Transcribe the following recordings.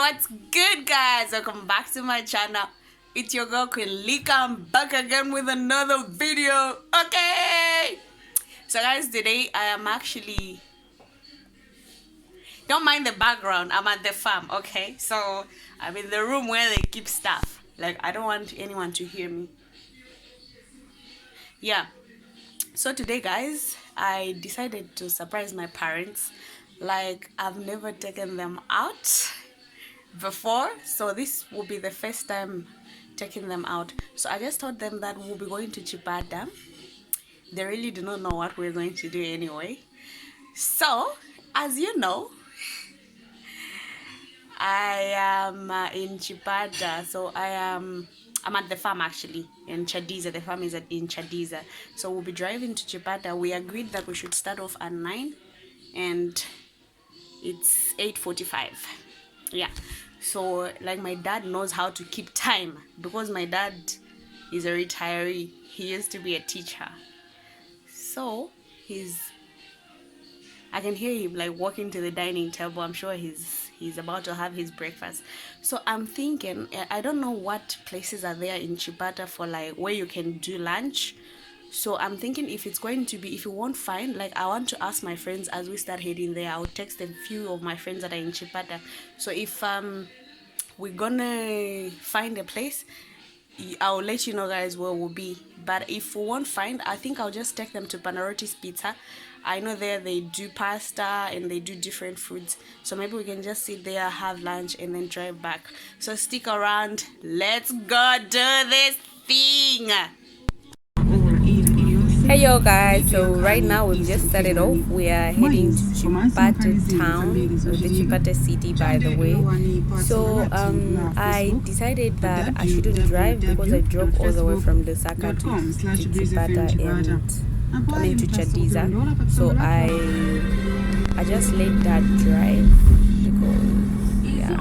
What's good, guys? Welcome back to my channel. It's your girl Queen Lika. I'm back again with another video. Okay, so guys, today I am actually, don't mind the background, I'm at the farm. Okay, so I'm in the room where they keep stuff. Like, I don't want anyone to hear me. Yeah, so today, guys, I decided to surprise my parents. Like, I've never taken them out before, so this will be the first time taking them out. So I just told them that we'll be going to Chipata. They really do not know what we're going to do anyway. So, as you know, I am in Chipata. So I'm at the farm actually in 𝙤𝙘𝙧. The farm is in 𝙤𝙘𝙧. So we'll be driving to Chipata. We agreed that we should start off at 9 and it's 8:45. Yeah, so like my dad knows how to keep time because my dad is a retiree. He used to be a teacher, so I can hear him like walking to the dining table. I'm sure he's about to have his breakfast. So I'm thinking, I don't know what places are there in Chipata for like where you can do lunch. So I'm thinking if it's going to be, if you won't find, like, I want to ask my friends as we start heading there. I'll text a few of my friends that are in Chipata. So if we're gonna find a place, I'll let you know, guys, where we'll be. But if we won't find, I think I'll just take them to Panarottis Pizza. I know there they do pasta and they do different foods. So maybe we can just sit there, have lunch, and then drive back. So stick around. Let's go do this thing. Hey yo guys, so right now we've just started off. We are heading to Chipata town, the Chipata city, by the way. So I decided that I shouldn't drive because I drove all the way from Lusaka to Chipata and to 𝙤𝙘𝙧. So I just let Dad drive because yeah,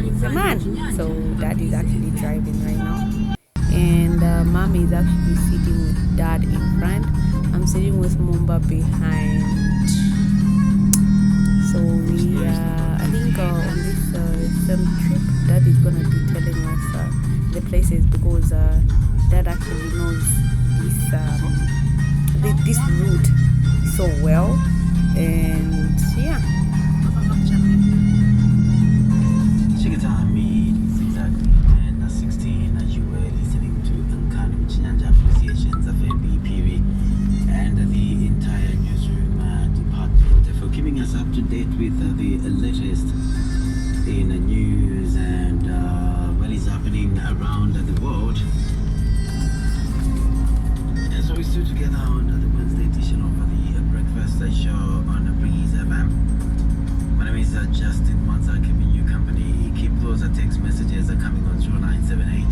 he's a man. So Dad is actually driving right now. And Mom is actually sitting with Dad in front. I'm sitting with Mumba behind. So we, I think on this film trip, Dad is gonna be telling us the places because Dad actually knows this route so well, and yeah. Up to date with the latest in the news and what is happening around the world. And so we still together on the Wednesday edition of the breakfast show on the Breeze FM. My name is Justin. Once I'm keeping you company. Keep those text messages coming on 0978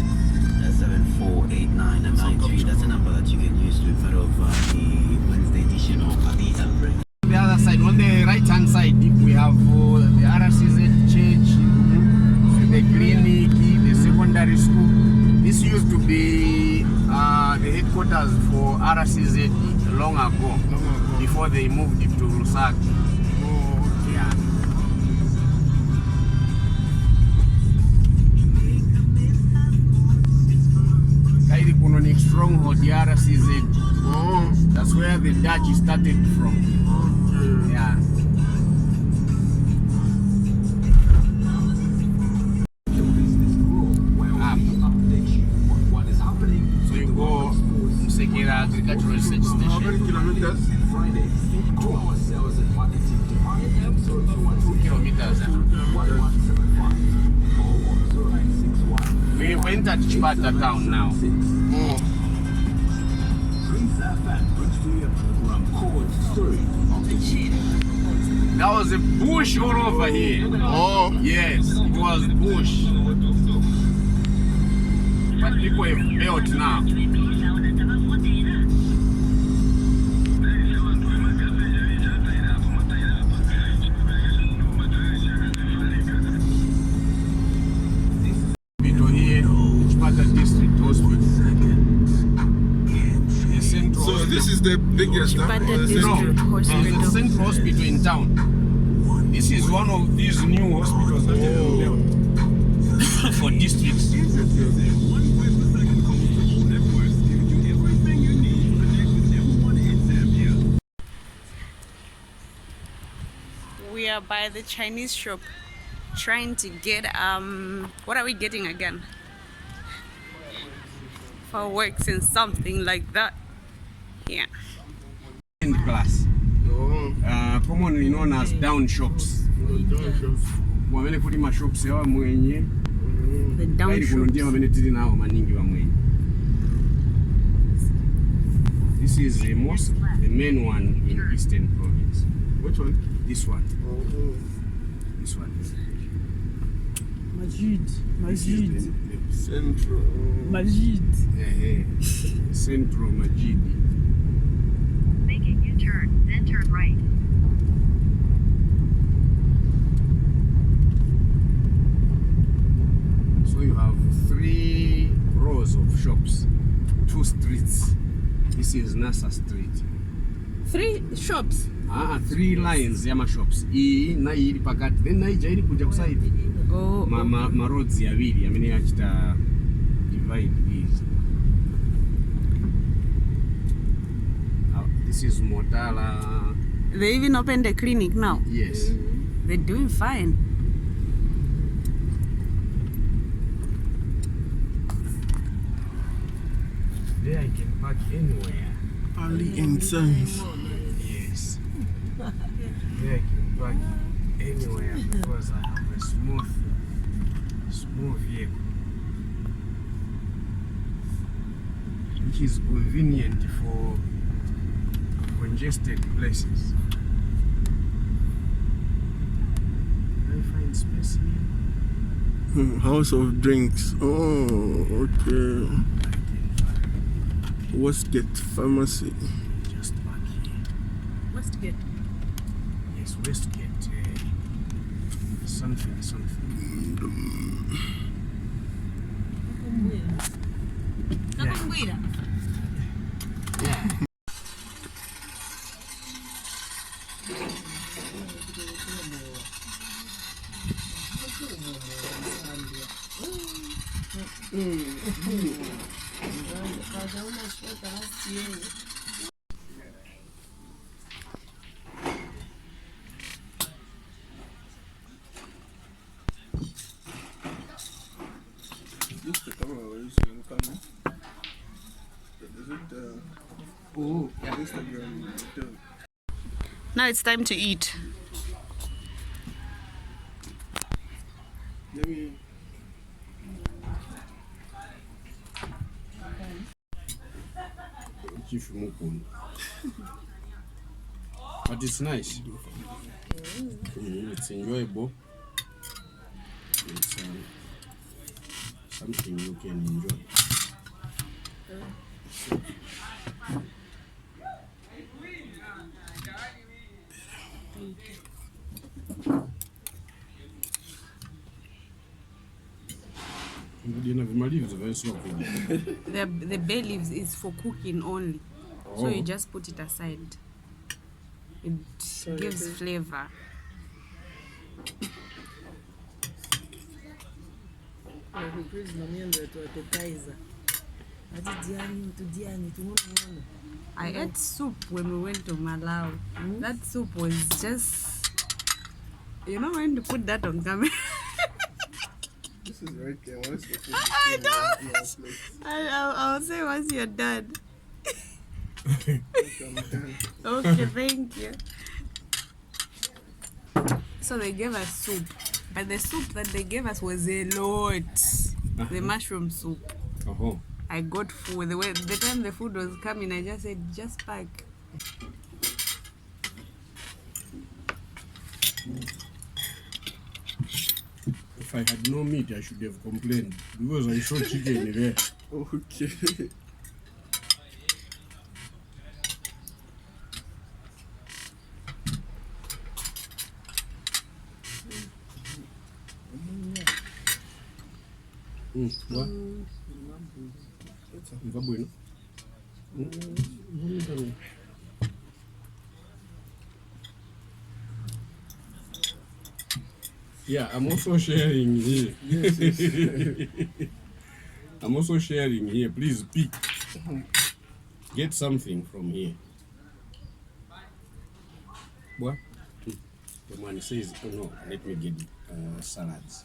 748993. That's a number that you can use to be part of the Wednesday edition of the breakfast. The other side, on the right hand side, we have the RCZ church, the clinic, the secondary school. This used to be the headquarters for RCZ long ago, before they moved it to Lusaka. Oh, yeah. Kairi Kunoni stronghold, the RCZ. That's where the Dutch started from. Yeah. So you go Msekera Agricultural Research Station. How many kilometers? 2 kilometers. We went at Chipata town now. That was a bush all over here. Oh, yes, it was bush. But people have built now. Here, Chipata District Hospital. So this is the biggest District Hospital. The central hospital in town. This is one of these new hospitals that have been built. by the Chinese shop trying to get what are we getting again? Fireworks and something like that. Yeah. Class. Commonly known as down shops. Wamene kuti ma shops yawa mwenye. The down shops. This is the main one in Eastern Province. Which one? This one. Oh. This one. Majid. Central. Majid. Central Majid. Making U-turn, then turn right. So you have 3 rows of shops, 2 streets. This is Nasa Street. 3 shops. 3 lines yama shops. Iyi na iri pakati. Then na ija iri kuja kuside. Oh. Ma roads yaviri amene yachita divide these. This is Motala. They even opened a clinic now. Yes. They're doing fine. There I can park anywhere. Ali incense. Yes. There I can park anywhere because I have a smooth vehicle, which is convenient for congested places. Can I find space here? House of drinks. Oh, okay. Westgate Pharmacy. Just back here. Westgate. Yes, Westgate. Something. Yeah. This the camera where you see them coming. Is it Oh, yeah. Instagram? Now it's time to eat. Let me. Chief Mukun. But it's nice. It's enjoyable. It's something you can enjoy. The bay leaves is for cooking only. So you just put it aside. It gives flavor. I ate soup when we went to Malawi. That soup was just, you know, when to put that on camera. This is right there. What's the food? I don't. I'll say once you're done. Okay, I'm done. Okay, thank you. So they gave us soup, but the soup that they gave us was a lot. The mushroom soup. I got full. The time the food was coming, I just said, just pack. If I had no meat, I should have complained because I saw chicken there. Okay. What? Bueno. Yeah, I'm also sharing here. I'm also sharing here. Please pick. Get something from here. What? The one says, oh no, let me get salads.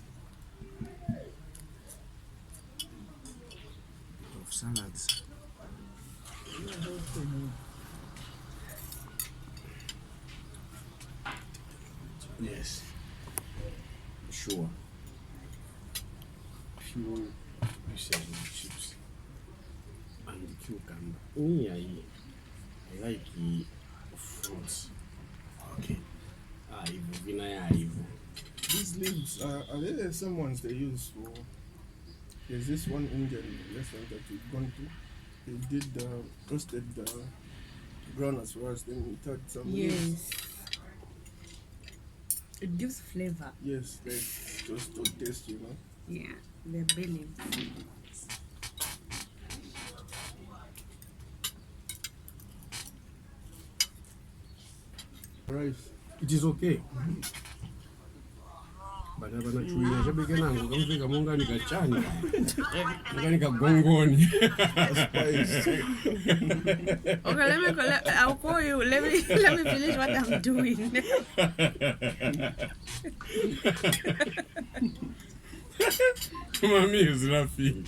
Of salads. Yes. Sure. Few pieces of chips and cucumber. Me, I like fruits. Okay. These leaves are they the same ones they use for? There's this one Indian restaurant that we've gone to. They did roasted groundnuts for us. Then we thought some leaves. Yes. It gives flavor. Yes, they just to taste, you know. Yeah, the bay leaves. Rice. It is okay. But I'm not sure you're going to munga nikachani. Nika gongoni. Okay, I'll call you. Let me finish what I'm doing. Mommy is laughing.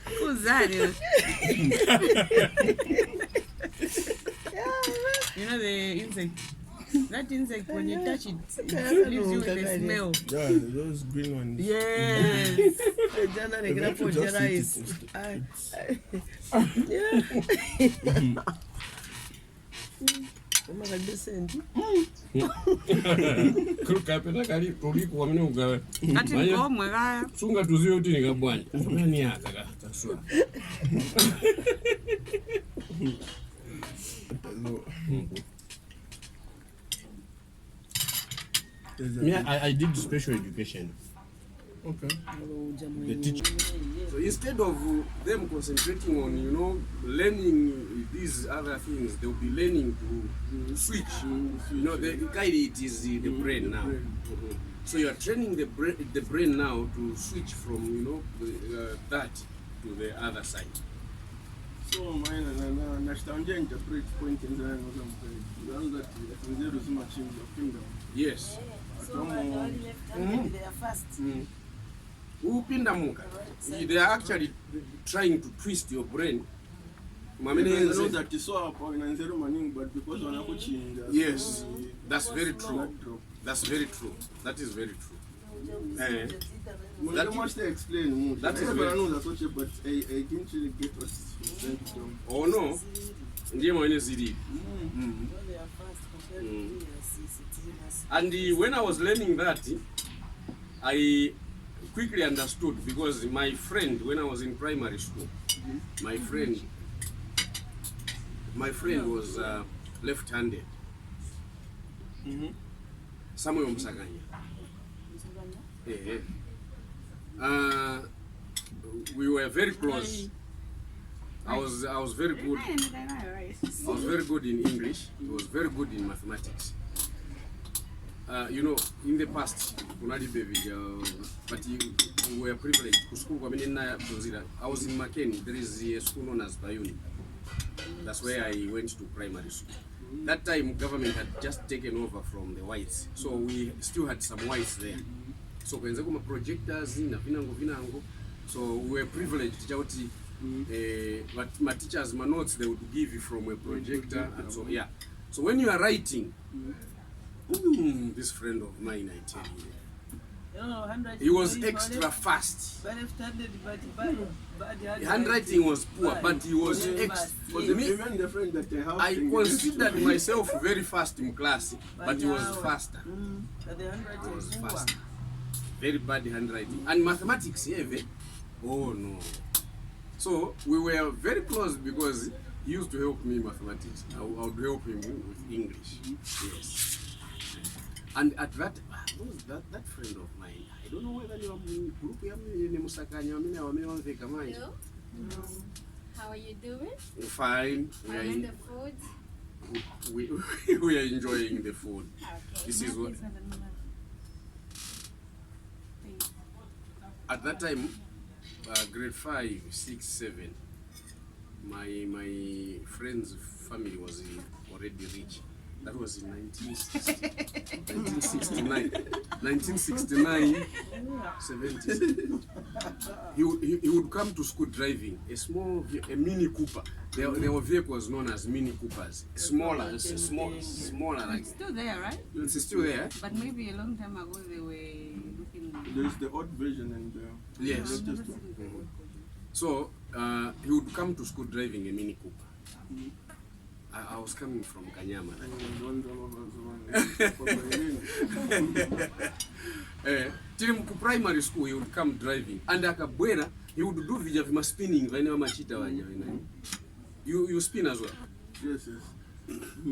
Who's that? You know the insect. That insect, when you touch it, it leaves you with a smell. Yeah, those green ones. Yes. Sunga tuziyo tini kabwani. Nani yaka kaswa. Me, I did special education. Okay. The teacher. So instead of them concentrating on, you know, learning these other things, they'll be learning to switch. You know, the guide it is the brain now. So you are training the brain now to switch from, you know, that to the other side. So mine and understand interpret point in the kingdom. Yes. So they are fast. They are actually trying to twist your brain. I know that you saw in zero money, but because when I change. Yes, that's very true. That's very true. That is very true. That much they explain. That is very true. But I didn't really get what he's trying to do. Oh no. And when I was learning that, I quickly understood because my friend, when I was in primary school, my friend was left-handed. Samuel Musaganya. We were very close. I was very good. I was very good in English. He was very good in mathematics. You know, in the past, but we were privileged to school. I was in Makeni. There is a school known as Bayuni. That's where I went to primary school. That time, government had just taken over from the whites, so we still had some whites there. So when they come projectors in vinango, so we were privileged. But my teachers, my notes, they would give you from a projector, and so yeah. So when you are writing, this friend of mine, I tell you, he was extra fast. Handwriting was poor, but he was Even the friend that they have. I considered myself very fast in class, but he was faster. He was faster. Very bad handwriting. And mathematics, oh no. So we were very close because he used to help me in mathematics. I would help him with English. Yes. And at that, that friend of mine, I don't know whether you are in group. Hello. How are you doing? Fine. How is the food? We are enjoying the food. Okay. This is what. At that time, grade 5, 6, 7, my friend's family was already rich. That was in 1969. 1969, 70s. He would come to school driving a Mini Cooper. There were vehicles known as Mini Coopers. Smaller like. It's still there, right? It's still there. But maybe a long time ago they were looking. There's the old version and the Yes. latest one. So he would come to school driving a Mini Cooper. I was coming from Kanyama. Till primary school, he would come driving. And akabwera, he would do vija spinning. You spin as well? Yes.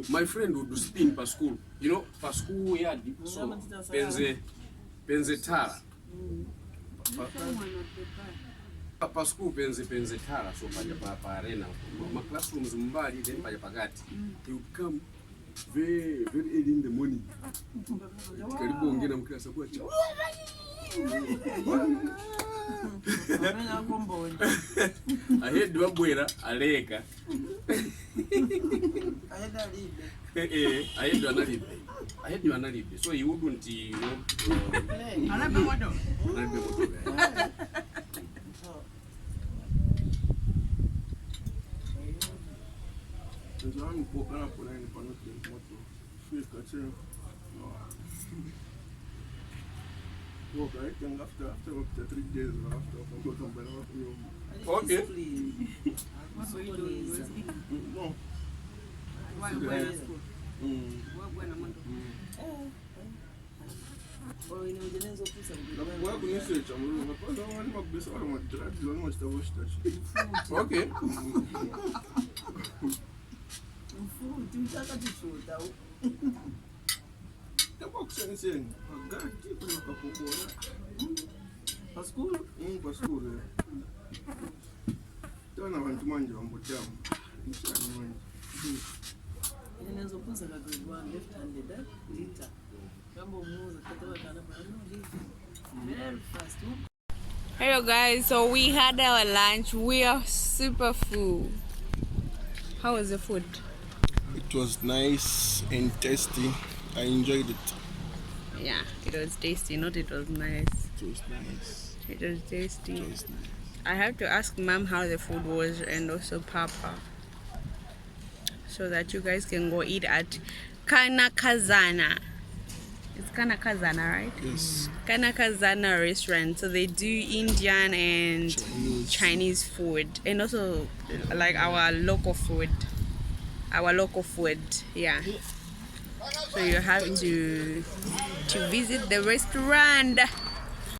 My friend would spin per school. You know, per school, yeah. So, penze tara. Pa school penze tara, so pa arena. My classrooms mbali, then pa pagati. He would come very early in the morning. Karibu ongena mklasa kwa cha. Ahead wabwera aleka. Ahead analibe. So he wouldn't, you know. After 3 days Okay. What were you doing? No. Why were you school? Okay. For school? For school. Don't have to mind your motel. Hello guys, so we had our lunch. We are super full. How was the food? It was nice and tasty. I enjoyed it. Yeah, it was tasty, not it was nice. It was nice. It was tasty. It was nice. I have to ask Mom how the food was and also Papa, so that you guys can go eat at Khazana. It's Khazana, right? Yes. Khazana restaurant. So they do Indian and Chinese food, and also like our local food. Yeah. So you have to visit the restaurant.